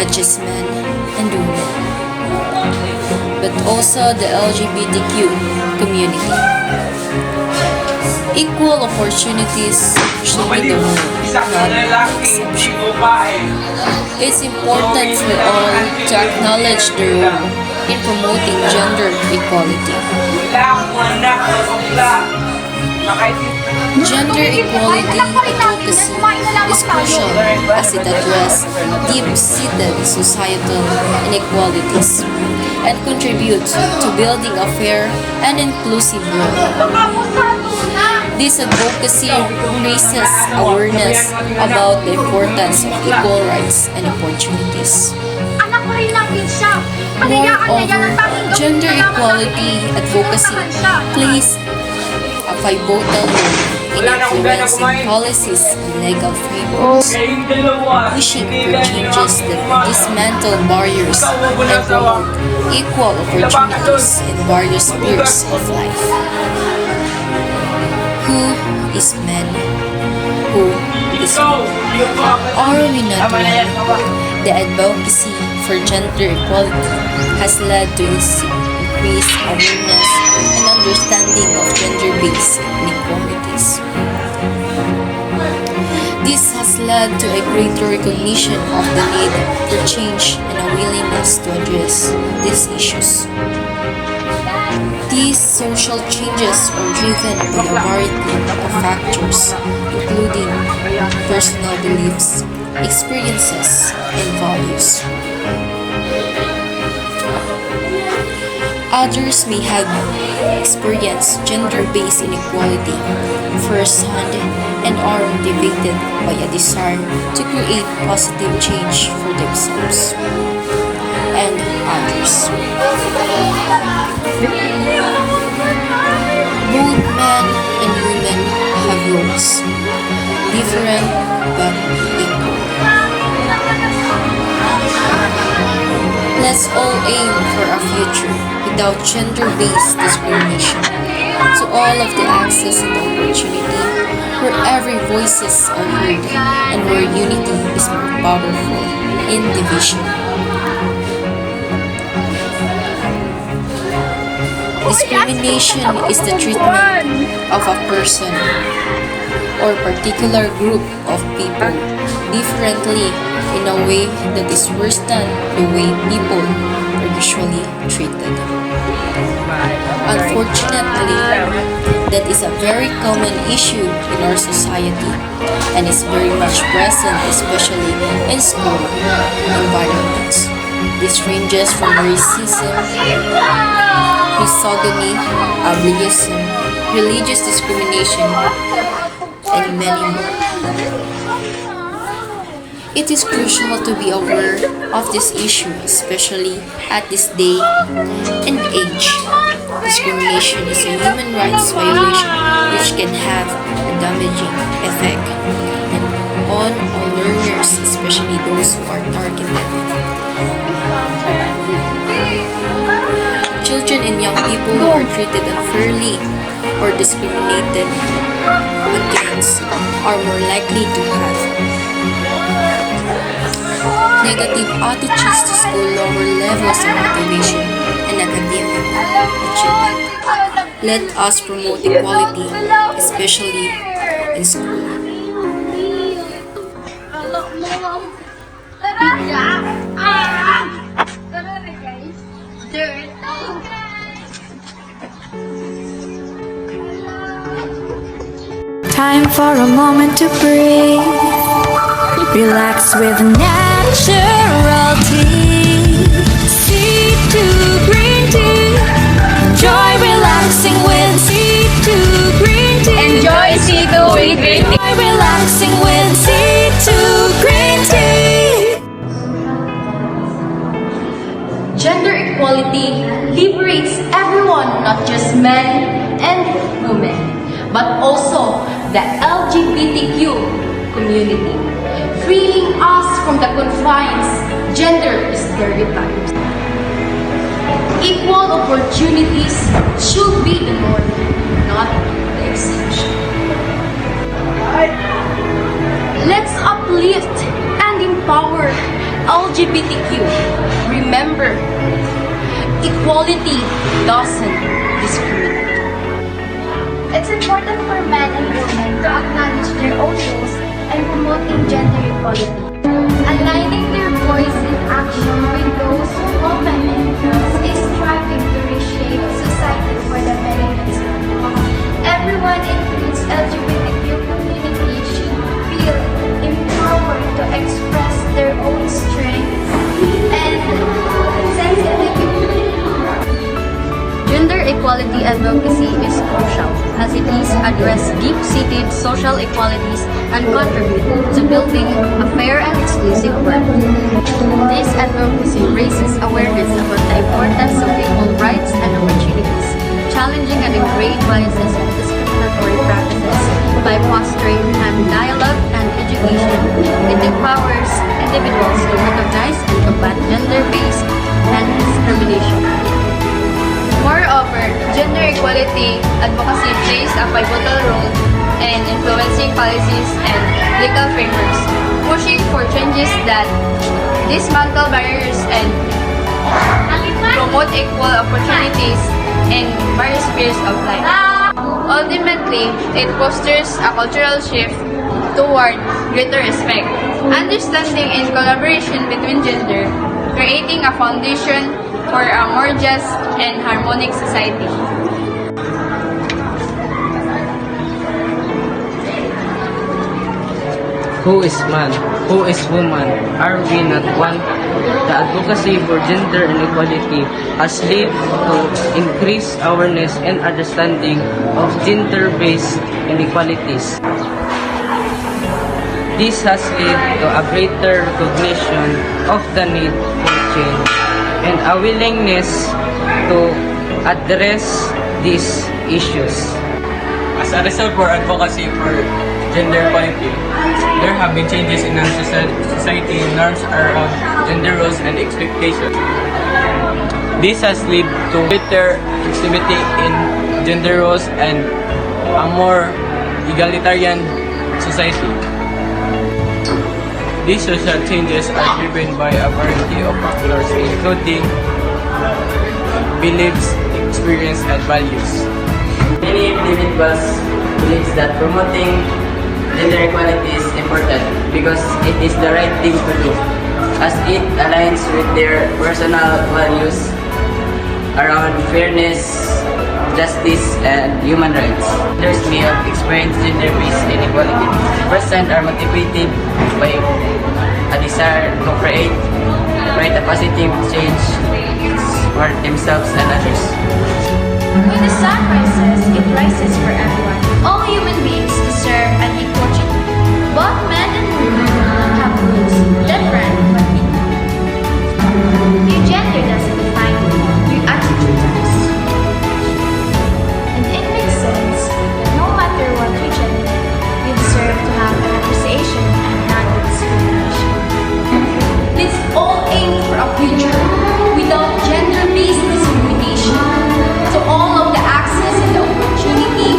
not just men and women, but also the LGBTQ community. Equal opportunities should be the rule, not the exception. It's important for all to acknowledge the role in promoting gender equality. Gender equality advocacy is crucial as it addresses deep-seated societal inequalities and contributes to building a fair and inclusive world. This advocacy raises awareness about the importance of equal rights and opportunities. Moreover, gender equality advocacy plays a pivotal role in influencing policies and legal frameworks, pushing for changes that dismantle barriers and promote equal opportunities in various spheres of life. Who is man? Who is woman? Are we not one? The advocacy for gender equality has led to increased awareness and understanding of gender-based inequalities. This has led to a greater recognition of the need for change and a willingness to address these issues. These social changes are driven by a variety of factors, including personal beliefs, experiences, and values. Others may have experienced gender-based inequality firsthand and are motivated by a desire to create positive change for themselves and others. Both men and women have roles, different but equal. Let's all aim for a future without gender-based discrimination, to all of the access and opportunity, where every voices are heard and where unity is more powerful in division. Discrimination is the treatment of a person or particular group of people differently in a way that is worse than the way people are usually treated. Unfortunately, that is a very common issue in our society and is very much present, especially in school environments. This ranges from racism, misogyny, ableism, religious discrimination, and many more. It is crucial to be aware of this issue, especially at this day and age. Discrimination is a human rights violation which can have a damaging effect on all learners, especially those who are targeted. Children and young people who are treated unfairly or discriminated against are more likely to have negative attitudes to school, lower levels of motivation, and academic achievement. Let us promote equality, especially in school. Time for a moment to breathe. Relax with natural tea. C2 green tea. Enjoy relaxing with C2 green tea. Enjoy C2 with green tea. Enjoy relaxing with C2 green tea. Gender equality liberates everyone, not just men and women, but also the LGBTQ community, freeing us from the confines gender stereotypes. Equal opportunities should be the norm, not the exception. Let's uplift and empower LGBTQ. Remember, equality doesn't discriminate. It's important for men and women to acknowledge their own roles and promoting gender equality. Aligning their voice and action with those who open interest is striving to reshape society for the benefits of all. Everyone, includes LGBTQ community, should feel empowered to express their own strengths and sensitivity. Gender equality advocacy is crucial as it is address deep-seated social inequalities and contribute to building a fair and exclusive world. This advocacy raises awareness about the importance of equal rights and opportunities, challenging and ingrained biases and discriminatory practices by fostering dialogue and education. It empowers individuals to recognize and combat gender-based and discrimination. Moreover, gender equality advocacy plays a pivotal role in influencing policies and legal frameworks, pushing for changes that dismantle barriers and promote equal opportunities in various spheres of life. Ultimately, it fosters a cultural shift toward greater respect, understanding and collaboration between gender, creating a foundation for a more just and harmonic society. Who is man? Who is woman? Are we not one? The advocacy for gender inequality has led to increased awareness and understanding of gender-based inequalities. This has led to a greater recognition of the need for change and a willingness to address these issues. As a result for advocacy for gender equality, there have been changes in our society norms around gender roles and expectations. This has led to greater inclusivity in gender roles and a more egalitarian society. These social changes are driven by a variety of factors including beliefs, experience, and values. Many individuals believe that promoting gender equality is important because it is the right thing to do, as it aligns with their personal values around fairness, justice, and human rights. Others may have experienced gender-based inequality. Persons are motivated by a desire to create a positive change for themselves and others. When the sun rises, it rises for everyone. All human beings deserve an equal treatment. Both men and women have roots different but equal. Your gender doesn't define you. Your attitude does. And it makes sense that no matter what your gender, you deserve to have an appreciation and not discrimination. Let's all aim for a future without gender-based discrimination, to all of the access and the opportunity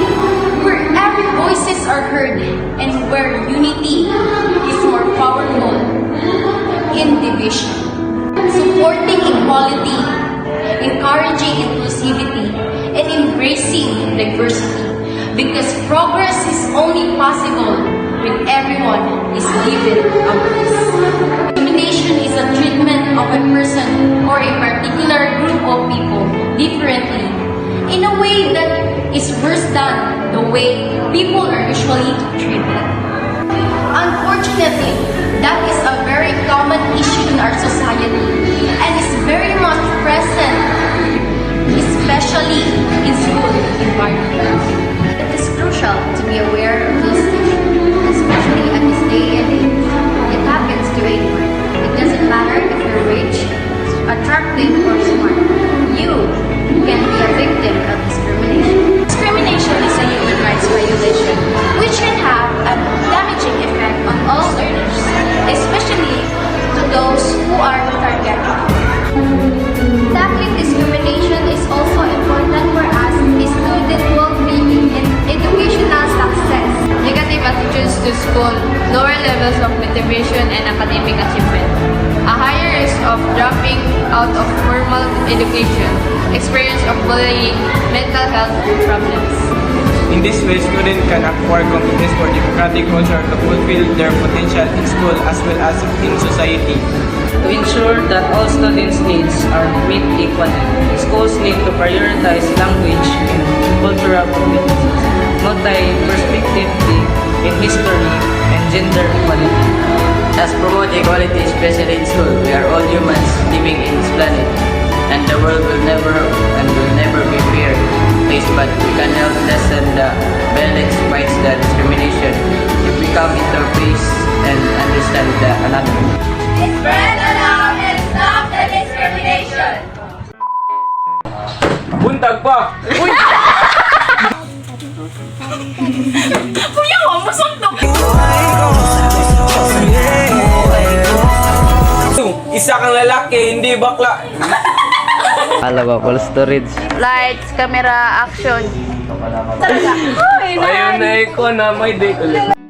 where every voices are heard and where unity is more powerful in division. Supporting equality, encouraging inclusivity, and embracing diversity, because progress is only possible when everyone is given a voice. Discrimination is a treatment of a person or a particular group of people differently in a way that is worse than the way people are usually treated. Unfortunately, that is a very common issue in our society and is very much present, especially in school environments. It is crucial to be aware of these issues, especially at this day and age. It happens to anyone. It doesn't matter if you're rich, attractive, or smart. You can be a victim of discrimination. Discrimination is a human rights violation which can have a damaging effect on all learners, especially to those who are targeted. Tackling discrimination is also important for us student well-being and educational success. Negative attitudes to school, lower levels of motivation and academic achievement. a higher risk of dropping out of formal education, experience of bullying, mental health problems. In this way, students can acquire competence for democratic culture to fulfill their potential in school as well as in society. To ensure that all students' needs are met equally, schools need to prioritize language and cultural competencies, multi-perspectivity in history, and gender equality. Thus promote equality, especially in school. We are all humans living in this planet, and the world will never be fair place, but we can help lessen the violence fights the discrimination if we come interface and understand the anatomy. Spread the love and stop the discrimination. Buntag pa! Uy! Isa kang lalaki, hindi bakla. Alaga, full storage. Lights, camera, action. Ayun na ikaw na may day ulit.